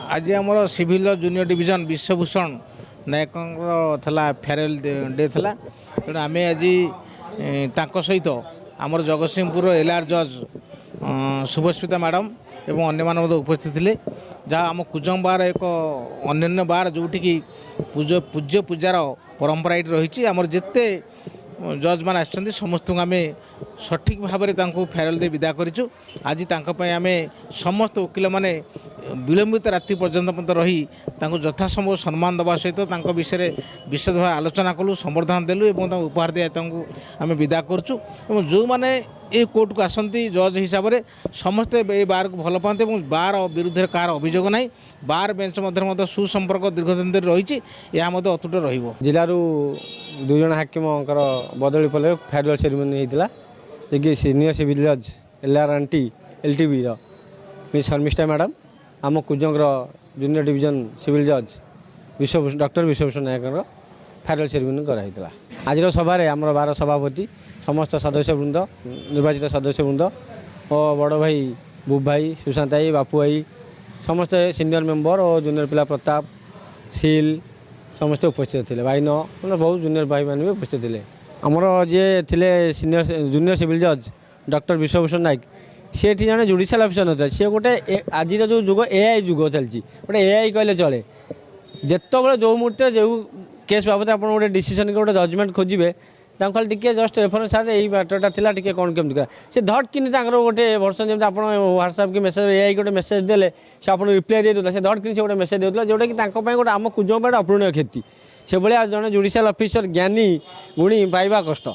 आज आमर civil junior division Vishwabhushan Nayak farewell day था तेणु आम आज सहित आमर जगतसिंहपुर एलआर जज शुभस्मिता मैडम एवं अन्य उपस्थित थे जहाँ आम कुजंग बार एक अन्य बार जोटिकी पूज्य पूजार परंपरा ये रही आमर जिते जज मान आम समस्त आम सठिक भाव में फेयरवेल दे विदा करूँ। आज आम समस्त वकिल मैंने विलंबित राति पर्यंत रही यथासंभव सम्मान देवा सहित विषय विशद भाव आलोचना कलु संबर्धना देलु और उपहार दिया आम विदा करूँ। जो मैंने ये कोर्ट को आसती जज हिसाब से समस्ते ये बार को भल पाते बार विरुद्ध कार अभियोग ना बार बेंच मध्य सुसंपर्क दीर्घ दिन धरी रही यह अतुट जिलू दुई जन हाकिम बदली फल फेयरवेल सेरेमनी होता जे सीनियर सिविल जज एलआर आंटी एलटीबी मिस शर्मिष्ठा मैडम आम कुजंग जूनियर डिवीजन सिविल जज Vishwabhushan doctor Vishwabhushan Nayak farewell ceremony कराइला। आज सभार आम बार सभापति समस्त सदस्य वृंद निर्वाचित सदस्य वृंद और बड़ भाई बुब भाई सुशांत भाई बापू भाई समस्त सीनियर मेंबर और जूनियर पिला प्रताप सील समस्ते उपस्थित थे भाई मतलब बहुत जूनियर भाई मैंने भी उपस्थित थे। आमर जे थे सीनियर जूनियर सिविल जज डॉक्टर विश्वभूषण नायक सी जन जुडिशियल अफिसर नता सी गोटे आज जो जुग एआई जुग चलती गोटे एआई कहले चले जिते जो मुहूर्ते जो केस बाबद आप गोटे डिसीजन गोटे जजमेंट खोजे खाली टी जस्ट रेफरेन्स सारे यही मैटरटा था टी कौन केमती करा सी धट कि गोटे वर्षन जमी आप व्हाट्सएप की मेसेज एआई गोटे मेसेज देले से आप रिप्लाई देता से धट कि गोटे मेसेज देता जोटा कि गोटे आम कुजंग गोटे अपूर्णीय क्षति से भाया जड़े जुडिशियल अफिसर ज्ञानी गुणी पाइबा कष्ट।